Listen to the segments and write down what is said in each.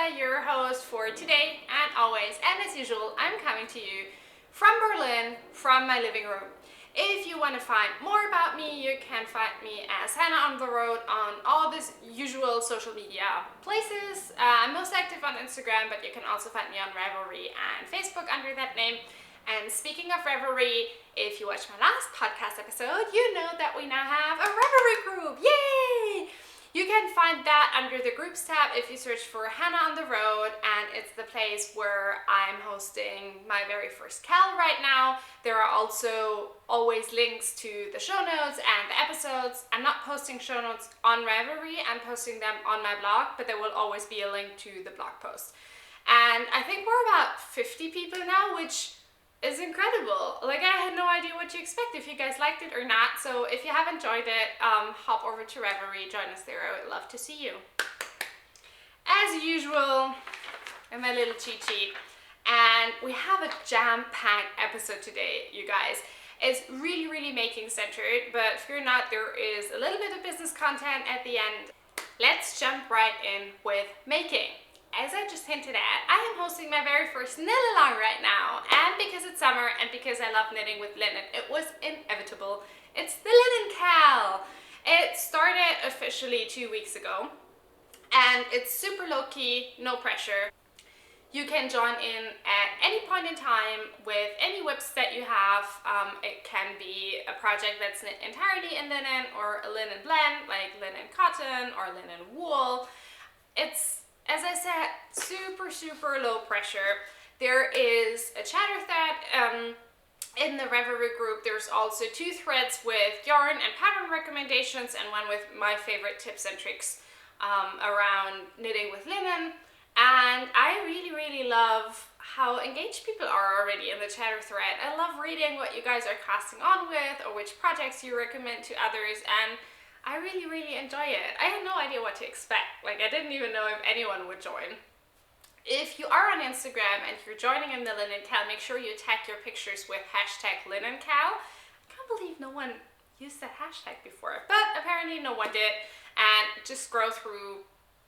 Amalia, your host for today and always, and as usual, I'm coming to you from Berlin, from my living room. If you want to find more about me, you can find me as Hannah on the Road on all the usual social media places. I'm most active on Instagram, but you can also find me on Ravelry and Facebook under that name. And speaking of Ravelry, if you watched my last podcast episode, you know that we now have a Ravelry group. Yay! You can find that under the groups tab if you search for Hannah on the Road, and it's the place where I'm hosting my very first Cal right now. There are also always links to the show notes and the episodes. I'm not posting show notes on Ravelry, I'm posting them on my blog, but there will always be a link to the blog post. And I think we're about 50 people now, which is incredible. Like, I had no idea what to expect, if you guys liked it or not. So if you have enjoyed it, hop over to Ravelry, join us there. I would love to see you. As usual, in my little cheat sheet, and we have a jam-packed episode today, you guys. It's really making centered, but fear not, there is a little bit of business content at the end. Let's jump right in with making. As I just hinted at, I am hosting my very first knit-along right now, and because it's summer and because I love knitting with linen, it was inevitable. It's the Linen Cal. It started officially 2 weeks ago, and it's super low-key, no pressure. You can join in at any point in time with any whips that you have. It can be a project that's knit entirely in linen, or a linen blend, like linen cotton or linen wool. It's, as I said, super low pressure. There is a chatter thread in the Ravelry group. There's also 2 threads with yarn and pattern recommendations, and one with my favorite tips and tricks around knitting with linen. And I really love how engaged people are already in the chatter thread. I love reading what you guys are casting on with, or which projects you recommend to others, and I really enjoy it. I had no idea what to expect. Like, I didn't even know if anyone would join. If you are on Instagram and you're joining in the Linen Cal, make sure you tag your pictures with #LinenCal. I can't believe no one used that hashtag before, but apparently no one did. And just scroll through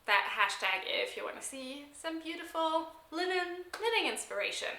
that hashtag if you want to see some beautiful knitting inspiration.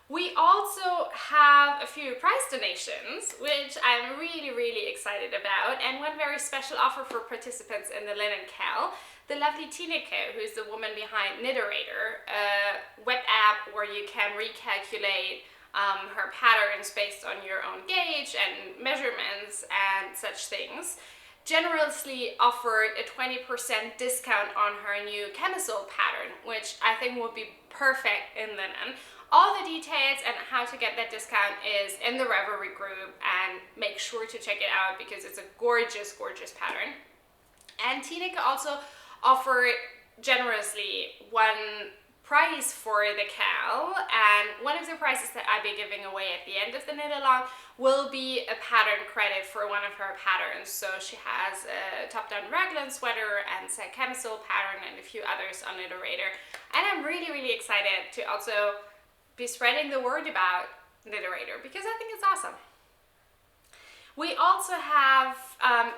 We also have a few prize donations, which I'm really excited about, and one very special offer for participants in the Linen Cal. The lovely Tegna, who's the woman behind Kniterator, a web app where you can recalculate her patterns based on your own gauge and measurements and such things, generously offered a 20% discount on her new camisole pattern, which I think would be perfect in linen. All the details and how to get that discount is in the Ravelry group, and make sure to check it out because it's a gorgeous pattern. And Tegna also offered generously one prize for the Cal, and one of the prizes that I'll be giving away at the end of the knit-along will be a pattern credit for one of her patterns. So she has a top-down raglan sweater and a camisole pattern and a few others on Kniterator, and I'm really excited to also be spreading the word about Kniterator because I think it's awesome. We also have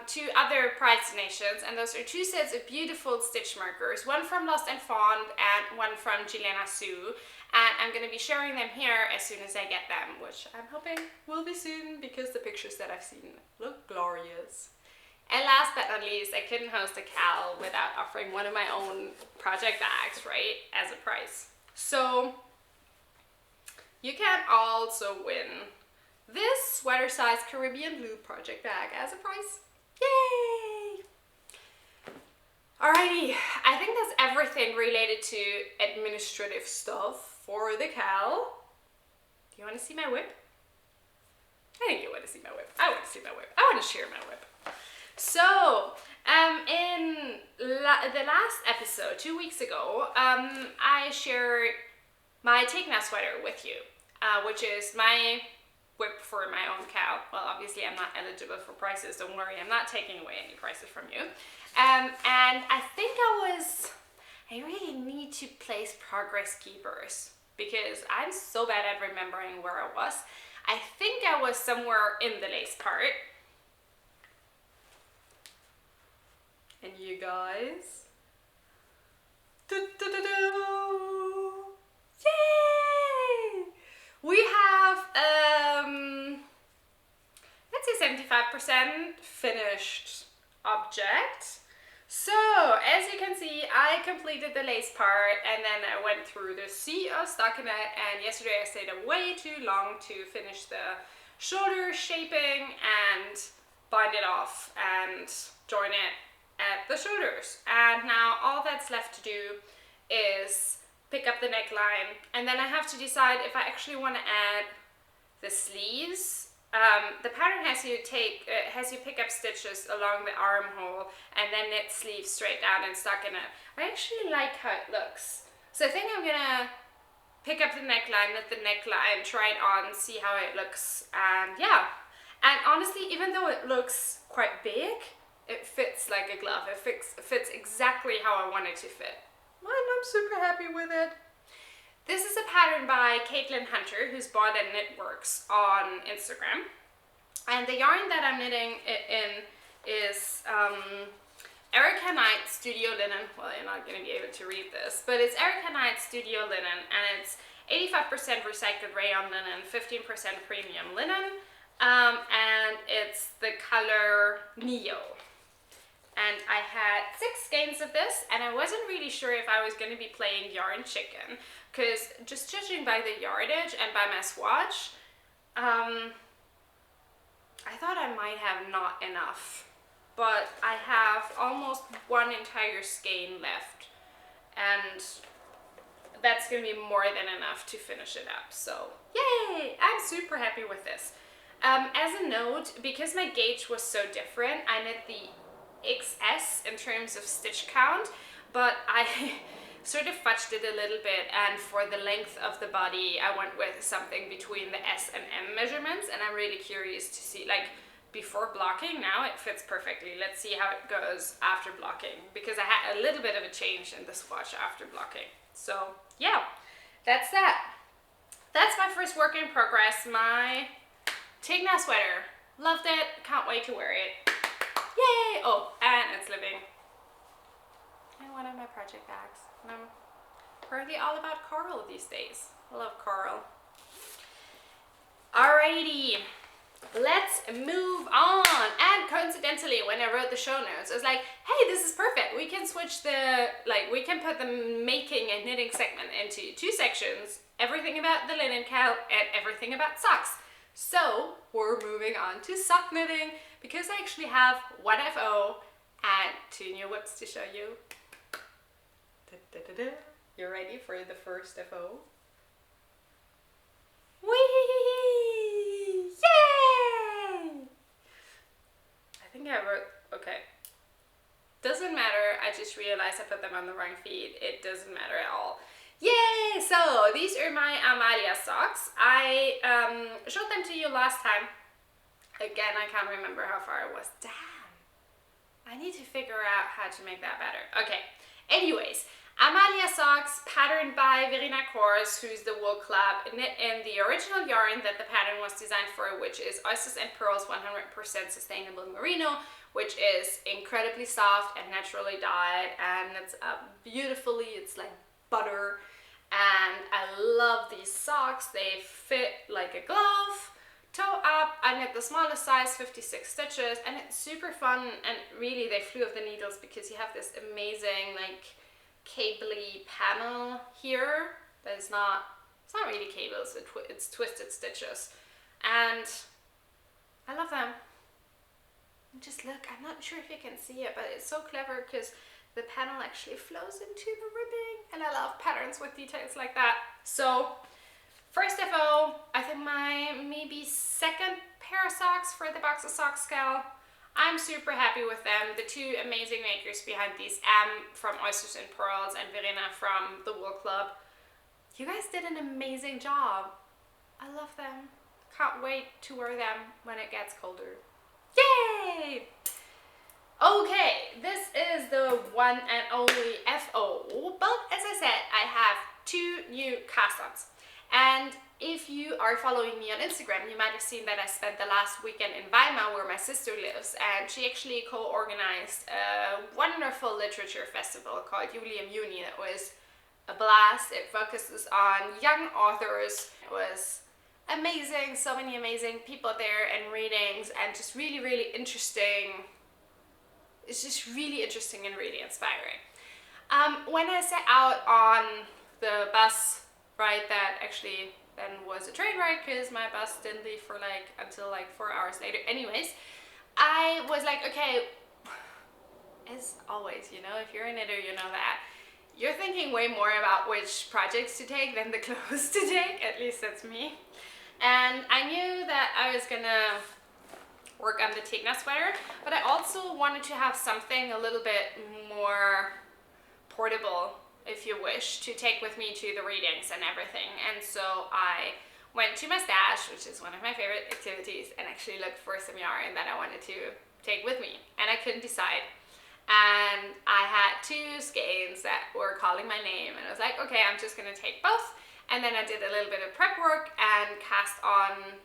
2 other prize donations, and those are 2 sets of beautiful stitch markers, one from Lost and Found and one from Juliana Sue, and I'm going to be sharing them here as soon as I get them, which I'm hoping will be soon because the pictures that I've seen look glorious. And last but not least, I couldn't host a Cal without offering one of my own project bags, right, as a prize. So you can also win this sweater size Caribbean blue project bag as a prize. Yay! Alrighty, I think that's everything related to administrative stuff for the Cal. Do you want to see my whip? I think you want to see my whip. I want to see my whip. I want to share my whip. So, in the last episode, 2 weeks ago, I shared my Tegna Sweater with you, which is my whip for my own Cal. Well, obviously I'm not eligible for prices, don't worry, I'm not taking away any prices from you. And I think I really need to place progress keepers because I'm so bad at remembering where I was. I think I was somewhere in the lace part. And you guys, Yay! We have let's say 75% finished object. So as you can see, I completed the lace part and then I went through the sea of stockinette, and yesterday I stayed up way too long to finish the shoulder shaping and bind it off and join it at the shoulders. And now all that's left to do is pick up the neckline, and then I have to decide if I actually want to add the sleeves. The pattern has you pick up stitches along the armhole and then knit sleeves straight down and stockinette. I actually like how it looks, so I think I'm gonna pick up the neckline, knit the neckline, try it on, see how it looks, and yeah. And honestly, even though it looks quite big, it fits like a glove. It fits exactly how I want it to fit. And I'm super happy with it. This is a pattern by Caitlin Hunter, who's bought at Knitworks on Instagram. And the yarn that I'm knitting it in is Erica Knight Studio Linen. Well, you're not going to be able to read this, but it's Erica Knight Studio Linen, and it's 85% recycled rayon linen, 15% premium linen, and it's the color Neo. And I had 6 skeins of this, and I wasn't really sure if I was going to be playing yarn chicken, because just judging by the yardage and by my swatch, I thought I might have not enough. But I have almost 1 entire skein left, and that's going to be more than enough to finish it up. So yay! I'm super happy with this. As a note, because my gauge was so different, I knit the XS in terms of stitch count, but I sort of fudged it a little bit, and for the length of the body I went with something between the S and M measurements, and I'm really curious to see, like, before blocking. Now it fits perfectly. Let's see how it goes after blocking, because I had a little bit of a change in the swatch after blocking. So yeah, that's that. That's my first work in progress, my Tegna sweater. Loved it, can't wait to wear it. Yay! Oh, and it's living in one of my project bags. And I'm apparently all about coral these days. I love coral. Alrighty, let's move on. And coincidentally, when I wrote the show notes, I was like, hey, this is perfect. We can switch we can put the making and knitting segment into 2 sections. Everything about the linen cowl and everything about socks. So we're moving on to sock knitting, because I actually have 1 FO and 2 new whips to show you. You ready for the first FO? Whee! Yay! I think I wrote, okay. Doesn't matter, I just realized I put them on the wrong feet. It doesn't matter at all. Yay! So these are my Amalia socks. I showed them to you last time. Again, I can't remember how far it was. Damn! I need to figure out how to make that better. Okay, anyways. Amalia Socks, patterned by Verena Kors, who's the Wool Club, knit in the original yarn that the pattern was designed for, which is Oysters and Pearls 100% Sustainable Merino, which is incredibly soft and naturally dyed, and it's beautifully, it's like butter, and I love these socks. They fit like a glove. Toe up, I knit the smallest size, 56 stitches, and it's super fun, and really they flew off the needles because you have this amazing like cable-y panel here that is not, it's not really cables, it's twisted stitches, and I love them. Just look, I'm not sure if you can see it, but it's so clever because the panel actually flows into the ribbing, and I love patterns with details like that. So first FO, I think my maybe 2nd pair of socks for the box of socks scale. I'm super happy with them. The 2 amazing makers behind these, from Oysters and Pearls and Verena from the Wool Club. You guys did an amazing job. I love them. Can't wait to wear them when it gets colder. Yay! Okay, this is the one and only FO, but as I said, I have 2 new cast-ons. And if you are following me on Instagram, you might have seen that I spent the last weekend in Weimar, where my sister lives, and she actually co-organized a wonderful literature festival called Juli im Juni. That was a blast. It focuses on young authors. It was amazing, so many amazing people there and readings, and just really, really interesting. It's just really interesting and really inspiring. When I set out on the bus ride, that actually then was a train ride because my bus didn't leave for until 4 hours later anyways, I was like, okay, as always, you know, if you're a knitter, you know that you're thinking way more about which projects to take than the clothes to take. At least that's me. And I knew that I was gonna work on the Tegna sweater, but I also wanted to have something a little bit more portable, if you wish, to take with me to the readings and everything. And so I went to my stash, which is one of my favorite activities, and actually looked for some yarn that I wanted to take with me, and I couldn't decide. And I had 2 skeins that were calling my name, and I was like, okay, I'm just gonna take both. And then I did a little bit of prep work and cast on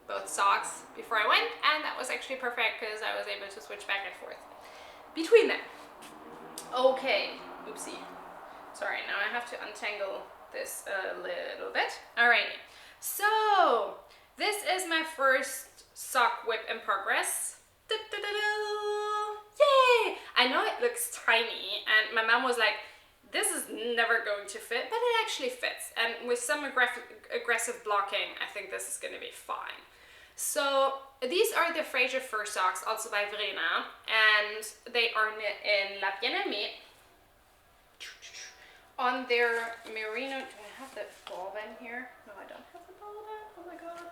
both socks before I went, and that was actually perfect because I was able to switch back and forth between them. Okay, oopsie. Sorry, now I have to untangle this a little bit. Alrighty, so this is my first sock whip in progress. Yay! I know it looks tiny, and my mom was like, this is never going to fit, but it actually fits. And with some aggressive blocking, I think this is going to be fine. So these are the Frasier Fir Socks, also by Verena, and they are knit in La Bien-Aimée on their merino. Do I have the ball band here? No, I don't have the ball band. Oh my god.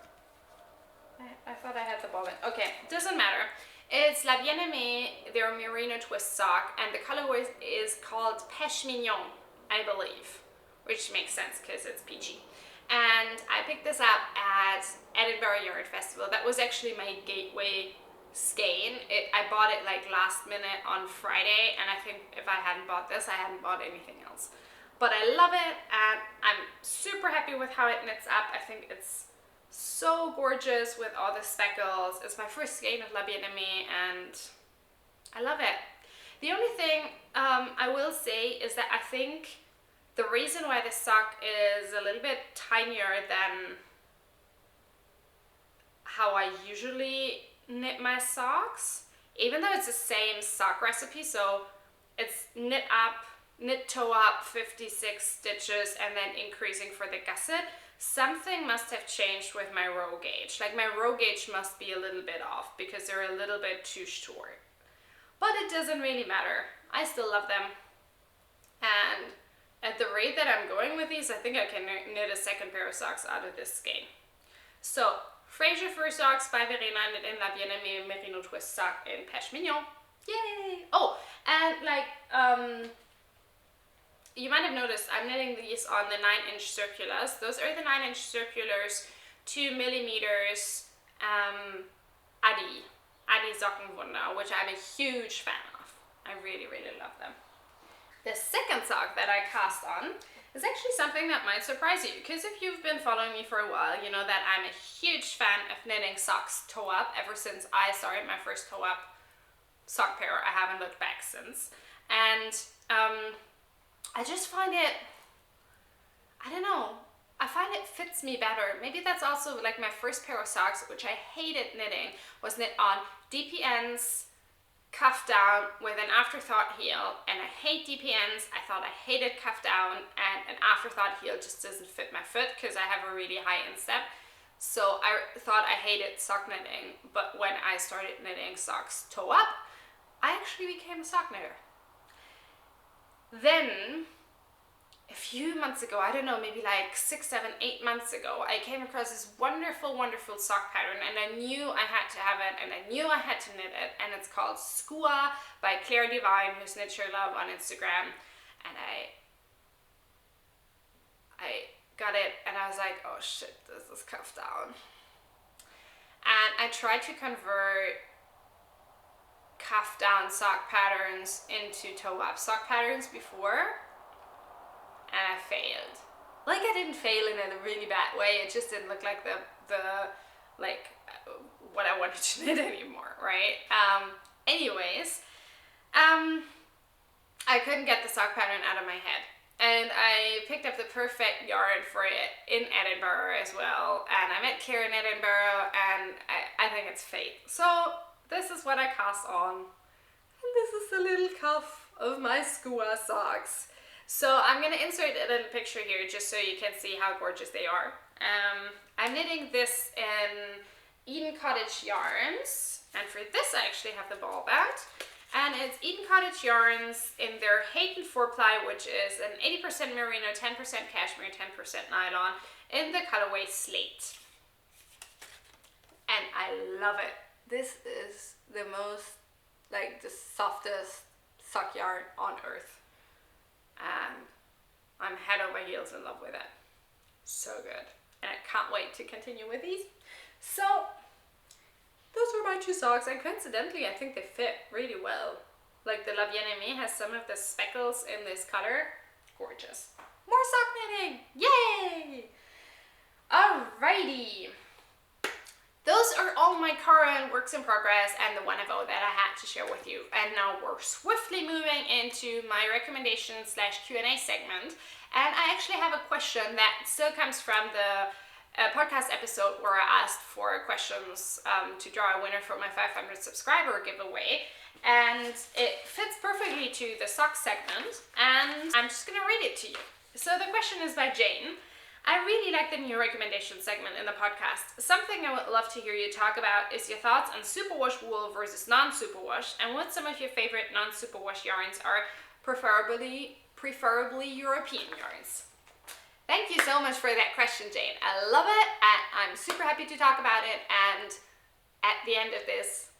I thought I had the ball band. Okay, doesn't matter. It's La Bien-Aimée, their merino twist sock, and the colorway is called Pêche Mignon, I believe, which makes sense because it's peachy. And I picked this up at Edinburgh Yarn Festival. That was actually my gateway skein. I bought it last minute on Friday, and I think if I hadn't bought this, I hadn't bought anything else. But I love it, and I'm super happy with how it knits up. I think it's so gorgeous with all the speckles. It's my first skein of La Bien-Aimée, and I love it. The only thing I will say is that I think the reason why this sock is a little bit tinier than how I usually knit my socks, even though it's the same sock recipe, so it's knit toe up 56 stitches and then increasing for the gusset, something must have changed with my row gauge. My row gauge must be a little bit off because they're a little bit too short. But it doesn't really matter. I still love them. And at the rate that I'm going with these, I think I can knit a second pair of socks out of this skein. So, Frasier Fir Socks by Verena, knit in La Bien-Aimée merino twist sock in Pêche Mignon. Yay! Oh, and you might have noticed I'm knitting these on the 9-inch circulars. Those are the 9-inch circulars, 2mm Adi Sockenwunder, which I'm a huge fan of. I really, really love them. The second sock that I cast on is actually something that might surprise you, because if you've been following me for a while, you know that I'm a huge fan of knitting socks toe up. Ever since I started my first toe up sock pair, I haven't looked back since. And I just find it, I don't know, I find it fits me better. Maybe that's also my first pair of socks, which I hated knitting, was knit on DPNs, cuff down with an afterthought heel, and I hate DPNs. I thought I hated cuff down, and an afterthought heel just doesn't fit my foot because I have a really high instep. So I thought I hated sock knitting, but when I started knitting socks toe up, I actually became a sock knitter. Then, a few months ago, I don't know, maybe 6, 7, 8 months ago, I came across this wonderful, wonderful sock pattern, and I knew I had to have it, and I knew I had to knit it, and it's called Skua by Claire Divine, who's Knit Your Love on Instagram, and I got it, and I was like, oh shit, this is cuffed down. And I tried to convert cuff down sock patterns into toe up sock patterns before, and I failed. like I didn't fail in a really bad way. It just didn't look like the like what I wanted to knit anymore, right? Anyways, I couldn't get the sock pattern out of my head. And I picked up the perfect yarn for it in Edinburgh as well. And I met Claire in Edinburgh, and I think it's fate. So this is what I cast on. And this is the little cuff of my Skua socks. So I'm going to insert a little picture here just so you can see how gorgeous they are. I'm knitting this in Eden Cottage yarns. And for this I actually have the ball band. And it's Eden Cottage yarns in their Hayden 4-ply, which is an 80% merino, 10% cashmere, 10% nylon in the colorway Slate. And I love it. This is the most, like, the softest sock yarn on earth. And I'm head over heels in love with it. So good. And I can't wait to continue with these. So those are my two socks, and coincidentally I think they fit really well. Like the La Bien-Aimée has some of the speckles in this color. Gorgeous. More sock knitting! Yay! Alrighty. Those are all my current works in progress and the 1FO that I had to share with you. And now we're swiftly moving into my recommendation / Q&A segment. And I actually have a question that still comes from the podcast episode where I asked for questions to draw a winner for my 500 subscriber giveaway. And it fits perfectly to the sock segment. And I'm just gonna read it to you. So the question is by Jane. I really like the new recommendation segment in the podcast. Something I would love to hear you talk about is your thoughts on superwash wool versus non-superwash, and what some of your favorite non-superwash yarns are, preferably European yarns. Thank you so much for that question, Jane. I love it, and I'm super happy to talk about it. And at the end of this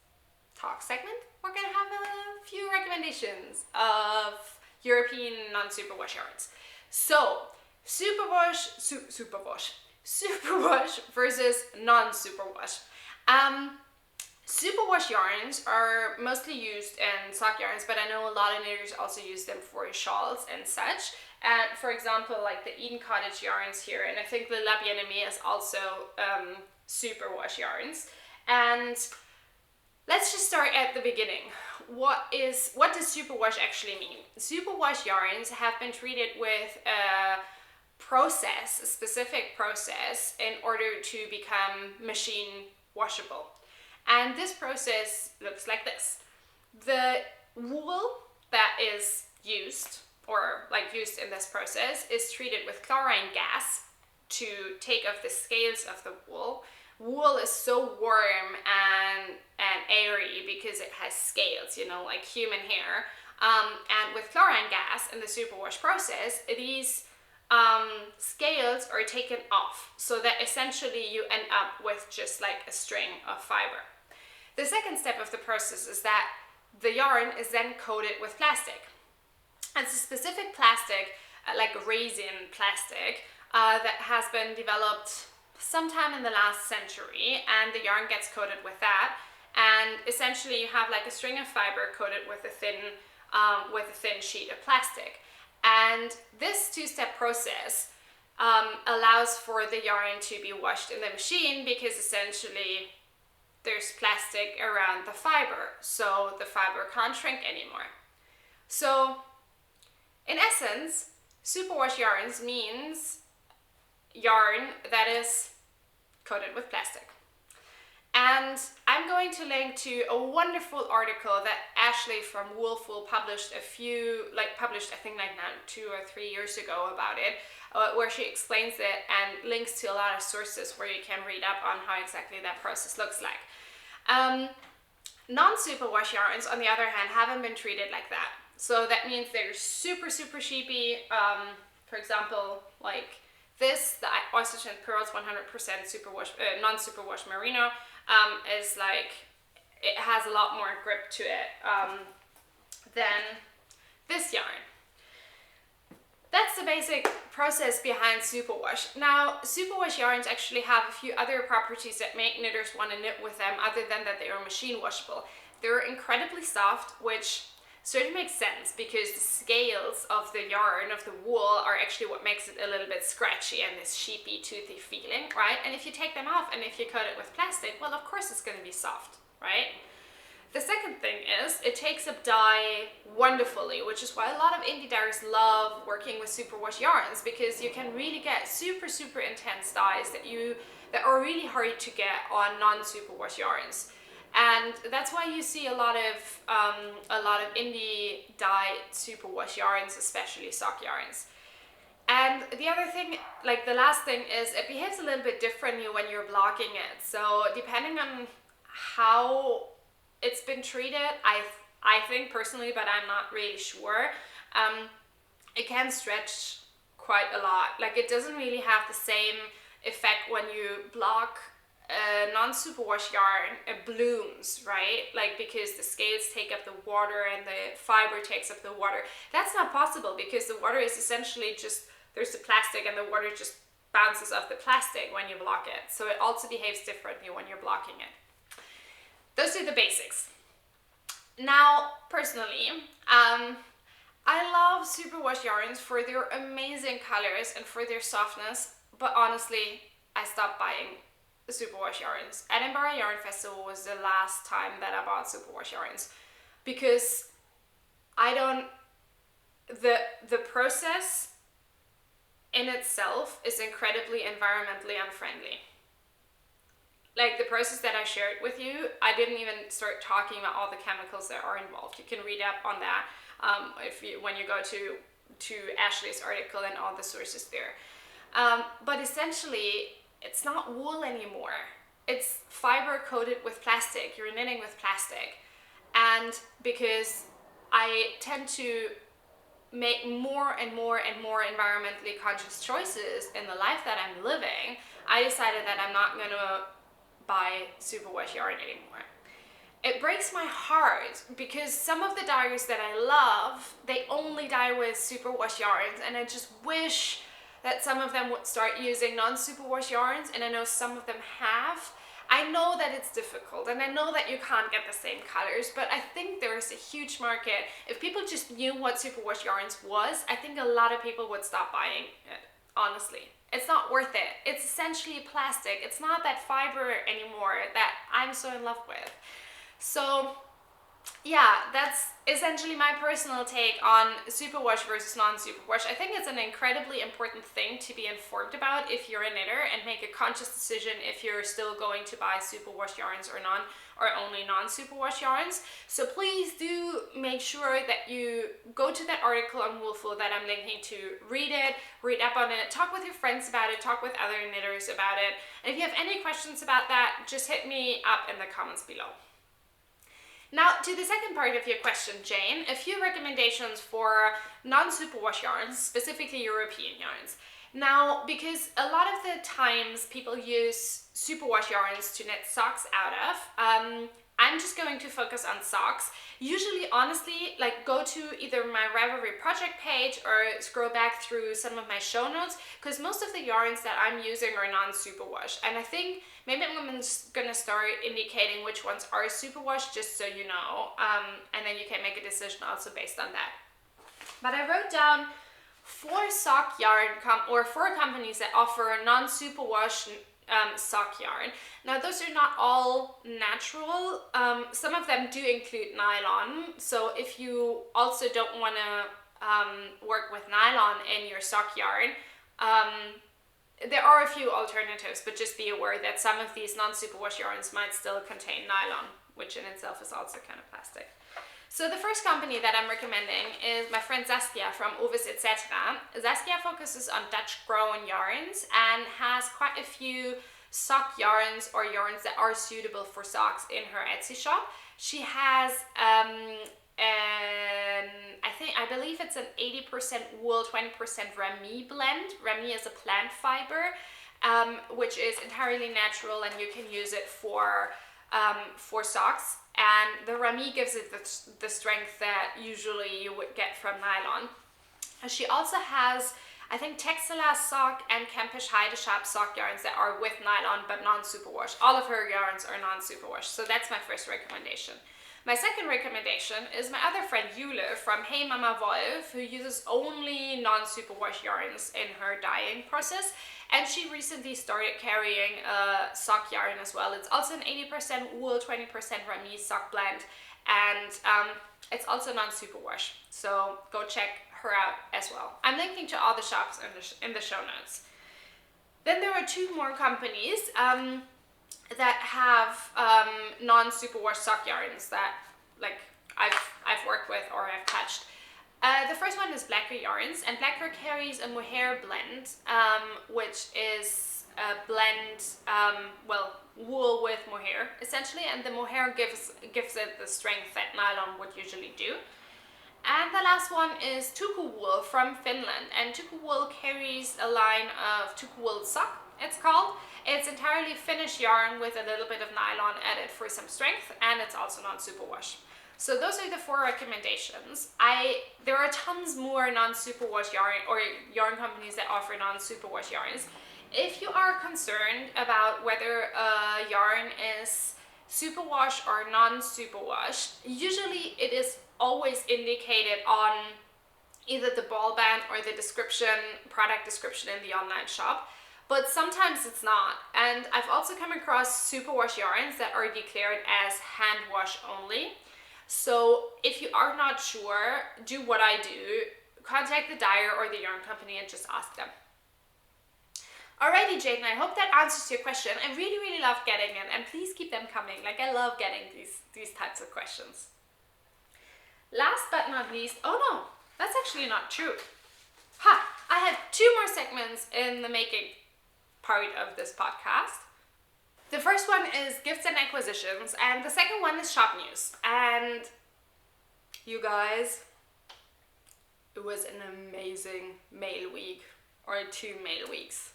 talk segment, we're gonna have a few recommendations of European non-superwash yarns. So, superwash versus non-superwash. Superwash yarns are mostly used in sock yarns, but I know a lot of knitters also use them for shawls and such. And for example, like the Eden Cottage yarns here, and I think the La Bien-Aimée is also superwash yarns. And let's just start at the beginning. What does superwash actually mean? Superwash yarns have been treated with a specific process in order to become machine washable. And this process looks like this. The wool that is used in this process is treated with chlorine gas to take off the scales of the wool. Wool is so warm and airy because it has scales, you know, like human hair. And with chlorine gas in the superwash process, these scales are taken off, so that essentially you end up with just like a string of fiber. The second step of the process is that the yarn is then coated with plastic. It's a specific plastic, like resin plastic, that has been developed sometime in the last century, and the yarn gets coated with that, and essentially you have like a string of fiber coated with a thin sheet of plastic. And this two-step process allows for the yarn to be washed in the machine, because essentially there's plastic around the fiber, so the fiber can't shrink anymore. So in essence, superwash yarns means yarn that is coated with plastic. And I'm going to link to a wonderful article that Ashley from Woolful published I think like now 2 or 3 years ago about it, where she explains it and links to a lot of sources where you can read up on how exactly that process looks like. Non-superwash yarns, on the other hand, haven't been treated like that. So that means they're super, super sheepy. For example, like this, the Oysters & Pearls 100% non-superwash merino, is like, it has a lot more grip to it than this yarn. That's the basic process behind superwash. Now, superwash yarns actually have a few other properties that make knitters want to knit with them, other than that they are machine washable. They're incredibly soft, which So it makes sense because the scales of the yarn, of the wool, are actually what makes it a little bit scratchy and this sheepy, toothy feeling, right? And if you take them off and if you coat it with plastic, well, of course it's going to be soft, right? The second thing is it takes up dye wonderfully, which is why a lot of indie dyers love working with superwash yarns, because you can really get super, super intense dyes that are really hard to get on non-superwash yarns. And that's why you see a lot of indie dyed superwash yarns, especially sock yarns. And the other thing, like the last thing, is it behaves a little bit differently when you're blocking it. So depending on how it's been treated, I think personally, but I'm not really sure, it can stretch quite a lot. Like it doesn't really have the same effect when you block non-superwash yarn. It blooms, right? Like because the scales take up the water and the fiber takes up the water. That's not possible because the water is essentially just, there's the plastic and the water just bounces off the plastic when you block it. So it also behaves differently when you're blocking it. Those are the basics. Now, personally, I love superwash yarns for their amazing colors and for their softness, but honestly, I stopped buying the superwash yarns. Edinburgh Yarn Festival was the last time that I bought superwash yarns because the process in itself is incredibly environmentally unfriendly. Like the process that I shared with you, I didn't even start talking about all the chemicals that are involved. You can read up on that when you go to Ashley's article and all the sources there. But essentially, it's not wool anymore. It's fiber coated with plastic. You're knitting with plastic. And because I tend to make more and more and more environmentally conscious choices in the life that I'm living, I decided that I'm not going to buy superwash yarn anymore. It breaks my heart because some of the dyers that I love, they only dye with superwash yarns, and I just wish that some of them would start using non-superwash yarns, and I know some of them have. I know that it's difficult and I know that you can't get the same colors, but I think there's a huge market. If people just knew what superwash yarns was, I think a lot of people would stop buying it, honestly. It's not worth it. It's essentially plastic. It's not that fiber anymore that I'm so in love with. So yeah, that's essentially my personal take on superwash versus non-superwash. I think it's an incredibly important thing to be informed about if you're a knitter and make a conscious decision if you're still going to buy superwash yarns or only non-superwash yarns. So please do make sure that you go to that article on Woolful that I'm linking to, read it, read up on it, talk with your friends about it, talk with other knitters about it. And if you have any questions about that, just hit me up in the comments below. Now, to the second part of your question, Jane, a few recommendations for non-superwash yarns, specifically European yarns. Now, because a lot of the times people use superwash yarns to knit socks out of, I'm just going to focus on socks. Usually, honestly, like go to either my Rauwerk project page or scroll back through some of my show notes, because most of the yarns that I'm using are non-superwash. And I think maybe I'm gonna start indicating which ones are superwash, just so you know, and then you can make a decision also based on that. But I wrote down 4 sock yarn or 4 companies that offer non-superwash sock yarn. Now those are not all natural. Some of them do include nylon, so if you also don't want to work with nylon in your sock yarn, there are a few alternatives, but just be aware that some of these non-superwash yarns might still contain nylon, which in itself is also kind of plastic. So the first company that I'm recommending is my friend Saskia from Ovis Etc. Saskia focuses on Dutch grown yarns and has quite a few sock yarns or yarns that are suitable for socks in her Etsy shop. She has I believe it's an 80% wool, 20% rami blend. Rami is a plant fiber, which is entirely natural, and you can use it for socks. And the rami gives it the strength that usually you would get from nylon. She also has, I think, Tegna Sock and Kempish Heideschaap sock yarns that are with nylon but non-superwash. All of her yarns are non-superwash, so that's my first recommendation. My second recommendation is my other friend Jule from Hey Mama Wolf, who uses only non-superwash yarns in her dyeing process, and she recently started carrying a sock yarn as well. It's also an 80% wool, 20% Rami sock blend, and it's also non-superwash, so go check her out as well. I'm linking to all the shops in the show notes. Then there are two more companies that have non-superwash sock yarns that like I've worked with or I've touched. The first one is Blacker Yarns, and Blacker carries a Mohair blend, which is a blend, well, wool with mohair essentially, and the mohair gives it the strength that nylon would usually do. And the last one is Tukuwool from Finland, and Tukuwool carries a line of Tukuwool Sock, it's called. It's entirely Finnish yarn with a little bit of nylon added for some strength, and it's also non-superwash. So those are the four recommendations. There are tons more non-superwash yarn or yarn companies that offer non-superwash yarns. If you are concerned about whether a yarn is superwash or non-superwash, usually it is always indicated on either the ball band or the description, product description in the online shop, but sometimes it's not. And I've also come across superwash yarns that are declared as hand wash only. So if you are not sure, do what I do, contact the dyer or the yarn company and just ask them. Alrighty, Jane, I hope that answers your question. I really, really love getting it, and please keep them coming. Like, I love getting these types of questions. Last but not least, oh no, that's actually not true. I have two more segments in the making part of this podcast. The first one is gifts and acquisitions, and the second one is shop news. And you guys, it was an amazing mail week, or 2 mail weeks.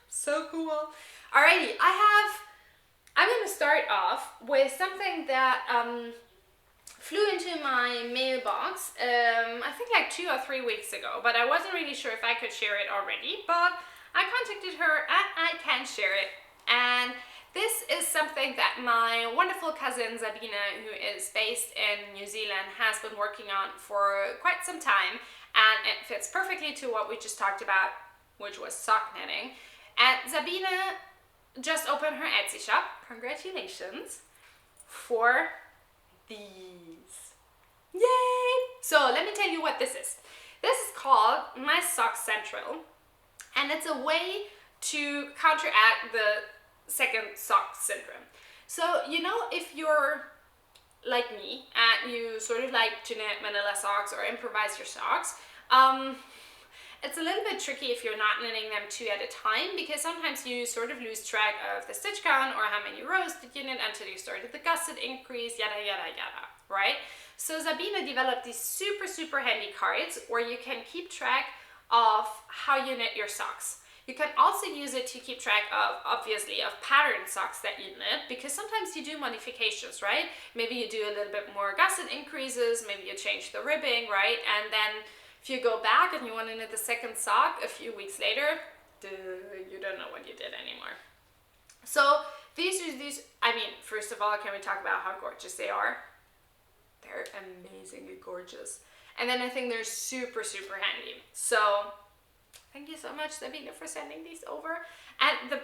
So cool. Alrighty, I'm gonna start off with something that flew into my mailbox, I think like 2 or 3 weeks ago, but I wasn't really sure if I could share it already, but I contacted her and I can share it. And this is something that my wonderful cousin Sabina, who is based in New Zealand, has been working on for quite some time, and it fits perfectly to what we just talked about, which was sock knitting. And Sabina just opened her Etsy shop, congratulations, for these. Yay! So let me tell you what this is. This is called My Sock Central, and it's a way to counteract the second sock syndrome. So, you know, if you're like me and you sort of like to knit manila socks or improvise your socks, it's a little bit tricky if you're not knitting them 2 at a time, because sometimes you sort of lose track of the stitch count or how many rows did you knit until you started the gusset increase, yada yada yada, right? So Sabina developed these super handy cards where you can keep track of how you knit your socks. You can also use it to keep track of, obviously, of pattern socks that you knit, because sometimes you do modifications, right? Maybe you do a little bit more gusset increases, maybe you change the ribbing, right? And then if you go back and you want to knit the second sock a few weeks later, you don't know what you did anymore. So these, I mean, first of all, can we talk about how gorgeous they are? They're amazingly gorgeous. And then I think they're super handy. So thank you so much, Sabina, for sending these over. And the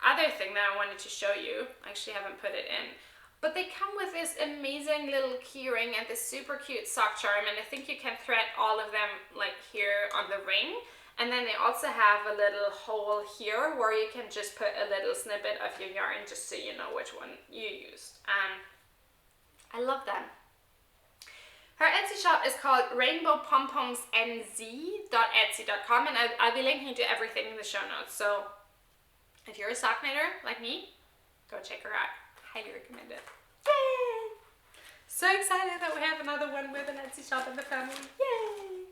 other thing that I wanted to show you, I actually haven't put it in, but they come with this amazing little keyring and this super cute sock charm, and I think you can thread all of them like here on the ring. And then they also have a little hole here where you can just put a little snippet of your yarn just so you know which one you used. I love them. Her Etsy shop is called rainbowpomponsnz.etsy.com, and I'll be linking to everything in the show notes. So if you're a sock knitter like me, go check her out. Highly recommend it. Yay! So excited that we have another one with an Etsy shop in the family. Yay!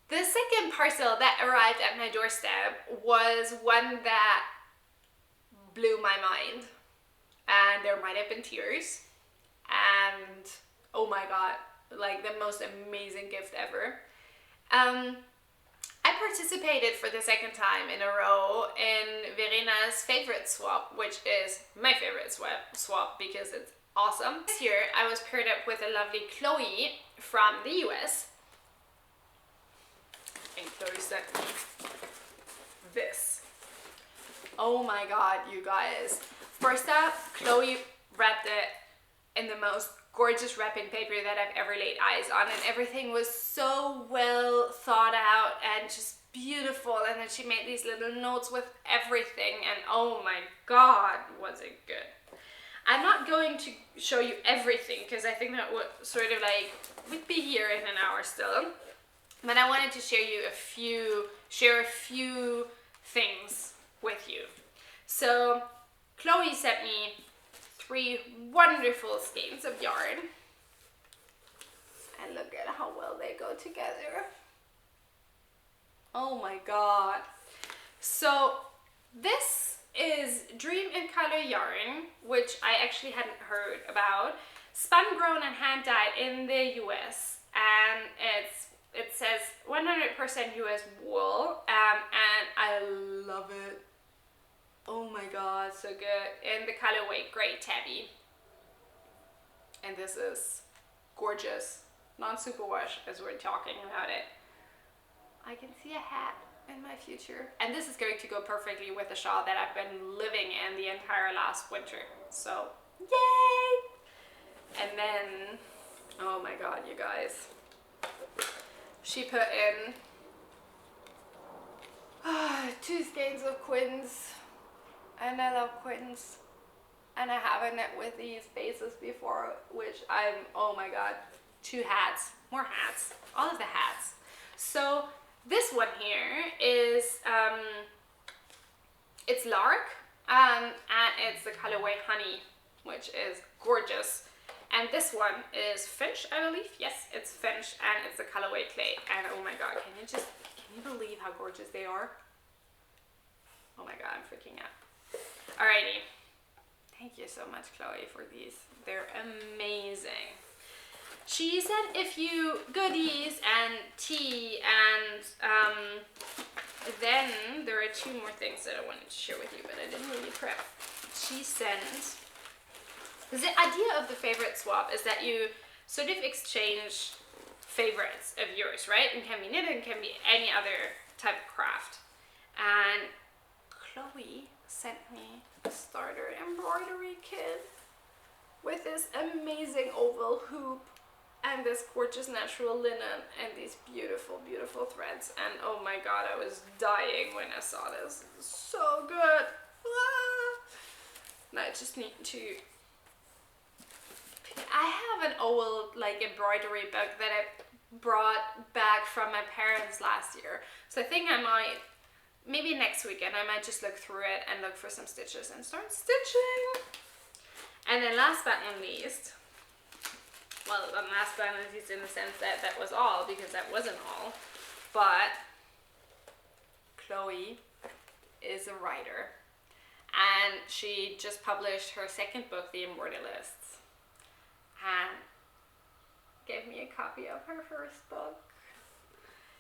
The second parcel that arrived at my doorstep was one that blew my mind, and there might have been tears, and oh my god, like the most amazing gift ever. I participated for the second time in a row in Verena's favorite swap, which is my favorite swap because it's awesome. This year I was paired up with a lovely Chloe from the US, and Chloe sent me this. Oh my god, you guys. First up, Chloe wrapped it in the most gorgeous wrapping paper that I've ever laid eyes on, and everything was so well thought out and just beautiful, and then she made these little notes with everything, and oh my god, was it good. I'm not going to show you everything because I think that would sort of like, we'd be here in an hour still, but I wanted to share a few things with you. So Chloe sent me 3 wonderful skeins of yarn, and look at how well they go together. Oh my god. So this is Dream in Color yarn, which I actually hadn't heard about, spun, grown and hand dyed in the US, and it says 100% US wool, and I love it. Oh my god, so good. In the colorway Gray Tabby. And this is gorgeous. Non-superwash as we're talking about it. I can see a hat in my future. And this is going to go perfectly with the shawl that I've been living in the entire last winter. So, yay! And then, oh my god, you guys. She put in 2 skeins of quins. And I love quins, and I haven't knit with these bases before, which oh my god, 2 hats, more hats, all of the hats. So this one here is, it's Lark, and it's the colorway Honey, which is gorgeous. And this one is Finch, I believe. Yes, it's Finch, and it's the colorway Clay. And oh my god, can you believe how gorgeous they are? Oh my god, I'm freaking out. Alrighty, thank you so much, Chloe, for these. They're amazing. She said if you goodies and tea, and then there are 2 more things that I wanted to share with you, but I didn't really prep. She sent, the idea of the favorite swap is that you sort of exchange favorites of yours, right? It can be knitted, it can be any other type of craft. And Chloe sent me a starter embroidery kit with this amazing oval hoop and this gorgeous natural linen and these beautiful, beautiful threads. And oh my god, I was dying when I saw this. It's so good. Ah! Now I just need to... I have an old like embroidery book that I brought back from my parents last year. So I think I might, maybe next weekend, I might just look through it and look for some stitches and start stitching. And then last but not least, well, last but not least in the sense that that was all, because that wasn't all, but Chloe is a writer, and she just published her 2nd book, The Immortalists, and gave me a copy of her 1st book,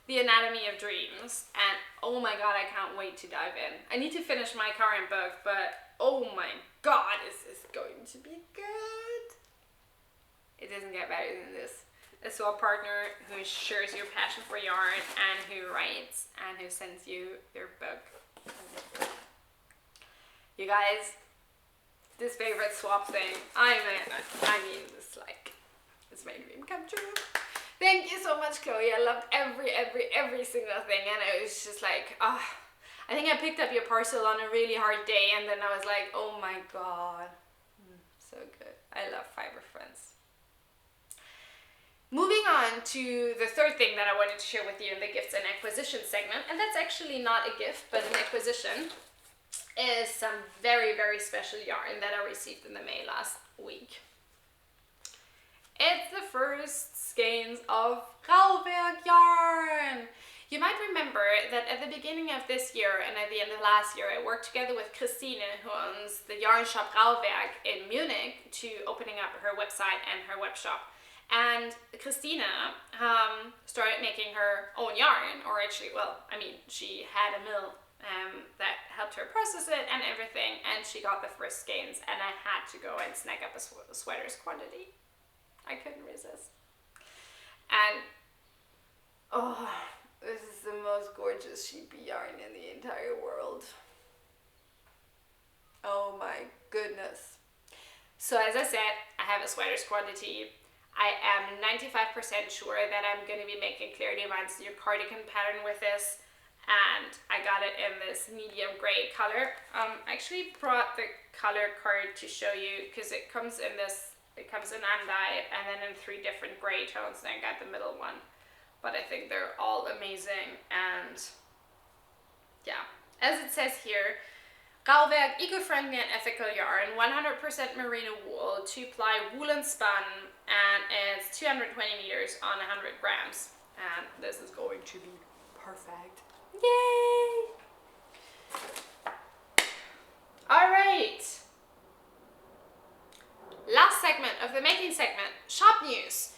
The Anatomy of Dreams, and oh my god, I can't wait to dive in. I need to finish my current book, but oh my god, is this going to be good? It doesn't get better than this. A swap partner who shares your passion for yarn and who writes and who sends you their book. You guys, this favorite swap thing, I mean, it's like, it's my dream come true. Thank you so much, Chloe. I loved every single thing, and it was just like, I think I picked up your parcel on a really hard day, and then I was like, oh my god, so good. I love Fiber Friends. Moving on to the 3rd thing that I wanted to share with you in the gifts and acquisition segment, and that's actually not a gift, but an acquisition, is some very, very special yarn that I received in the mail last week. It's the first skeins of Rauwerk Yarn. You might remember that at the beginning of this year and at the end of last year, I worked together with Christine, who owns the yarn shop Rauwerk in Munich, to opening up her website and her web shop. And Christina started making her own yarn, or actually, well, I mean, she had a mill that helped her process it and everything, and she got the first skeins, and I had to go and snag up a sweater's quantity. I couldn't resist. And oh, this is the most gorgeous sheepy yarn in the entire world. Oh my goodness. So as I said, I have a sweater's quantity. I am 95% sure that I'm going to be making Claire Devine's new cardigan pattern with this, and I got it in this medium gray color. I actually brought the color card to show you, because it comes in undyed and then in 3 different gray tones, and I got the middle one. But I think they're all amazing, and yeah, as it says here, Rauwerk eco-friendly and ethical yarn, 100% merino wool, 2-ply woolen spun, and it's 220 meters on 100 grams. And this is going to be perfect. Yay! Alright. Last segment of the making segment, shop news.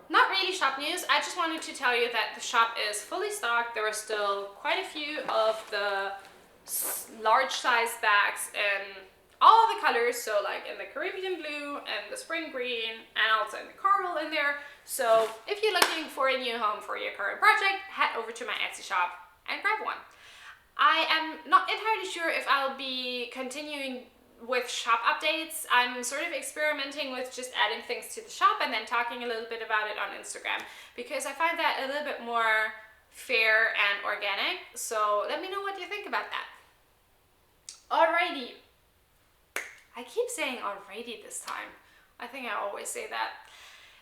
Not really shop news, I just wanted to tell you that the shop is fully stocked. There are still quite a few of the large size bags in all the colors, so like in the Caribbean blue and the spring green, and also in the coral in there. So if you're looking for a new home for your current project, head over to my Etsy shop and grab one. I am not entirely sure if I'll be continuing with shop updates. I'm sort of experimenting with just adding things to the shop and then talking a little bit about it on Instagram, because I find that a little bit more fair and organic. So let me know what you think about that. Alrighty. I keep saying alrighty this time. I think I always say that.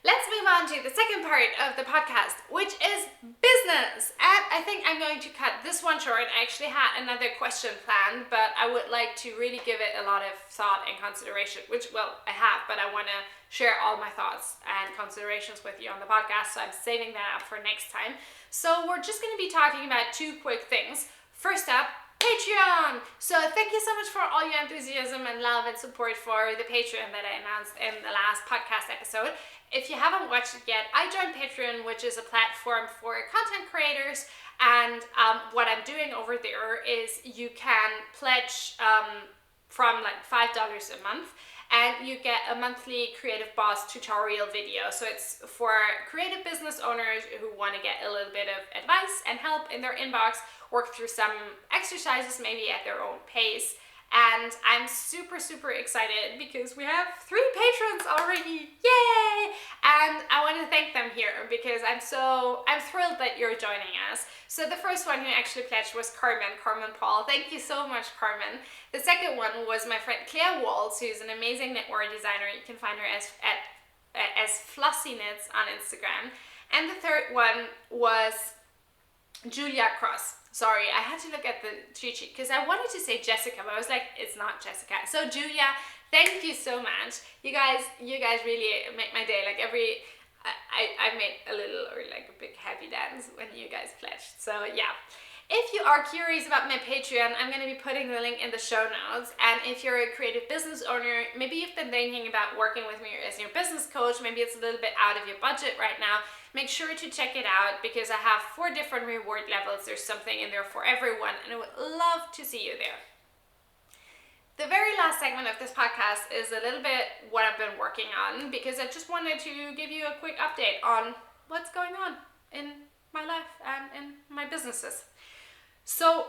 Let's move on to the second part of the podcast, which is business. And I think I'm going to cut this one short. I actually had another question planned, but I would like to really give it a lot of thought and consideration, which, well, I have, but I want to share all my thoughts and considerations with you on the podcast, so I'm saving that up for next time. So we're just going to be talking about 2 quick things. First up, Patreon! So thank you so much for all your enthusiasm and love and support for the Patreon that I announced in the last podcast episode. If you haven't watched it yet, I joined Patreon, which is a platform for content creators, and what I'm doing over there is you can pledge from like $5 a month, and you get a monthly Creative Boss tutorial video. So it's for creative business owners who want to get a little bit of advice and help in their inbox, work through some exercises maybe at their own pace. And I'm super, super excited because we have 3 patrons already. Yay! And I want to thank them here because I'm thrilled that you're joining us. So the first one who actually pledged was Carmen Paul. Thank you so much, Carmen. The second one was my friend Claire Waltz, who's an amazing knitwear designer. You can find her as Flossy Knits on Instagram. And the third one was Julia Cross. Sorry, I had to look at the cheat sheet because I wanted to say Jessica, but I was like, it's not Jessica. So Julia, thank you so much. You guys really make my day. Like I made a little, or like a big happy dance when you guys pledged. So yeah. If you are curious about my Patreon, I'm going to be putting the link in the show notes. And if you're a creative business owner, maybe you've been thinking about working with me as your business coach, maybe it's a little bit out of your budget right now, make sure to check it out because I have 4 different reward levels. There's something in there for everyone, and I would love to see you there. The very last segment of this podcast is a little bit what I've been working on, because I just wanted to give you a quick update on what's going on in my life and in my businesses. So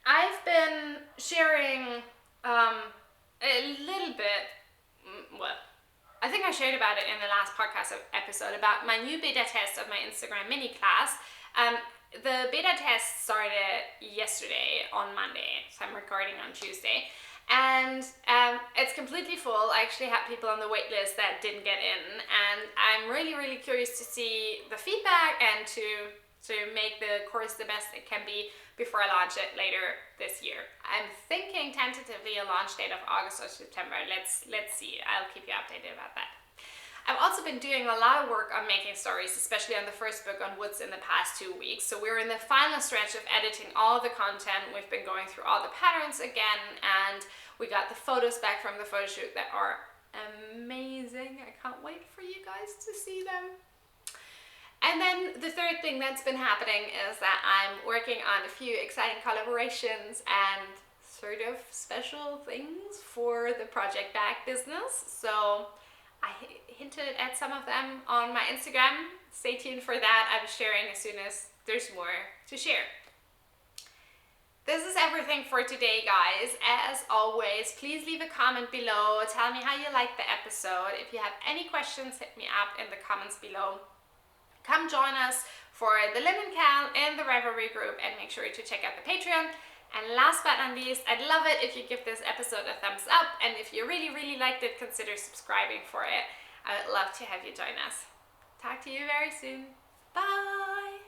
I've been sharing a little bit, well, I think I shared about it in the last podcast episode about my new beta test of my Instagram mini class. The beta test started yesterday on Monday, so I'm recording on Tuesday. And it's completely full. I actually had people on the wait list that didn't get in, and I'm really, really curious to see the feedback and to make the course the best it can be before I launch it later this year. I'm thinking tentatively a launch date of August or September. Let's see. I'll keep you updated about that. I've also been doing a lot of work on making stories, especially on the first book on woods in the past 2 weeks. So we're in the final stretch of editing all the content. We've been going through all the patterns again, and we got the photos back from the photo shoot that are amazing. I can't wait for you guys to see them. And then the third thing that's been happening is that I'm working on a few exciting collaborations and sort of special things for the project bag business. So I hinted at some of them on my Instagram. Stay tuned for that. I'm sharing as soon as there's more to share. This is everything for today, guys. As always, please leave a comment below. Tell me how you liked the episode. If you have any questions, hit me up in the comments below. Come join us for the Linen Cal in the Rauwerk group, and make sure to check out the Patreon. And last but not least, I'd love it if you give this episode a thumbs up, and if you really liked it, consider subscribing for it. I would love to have you join us. Talk to you very soon. Bye!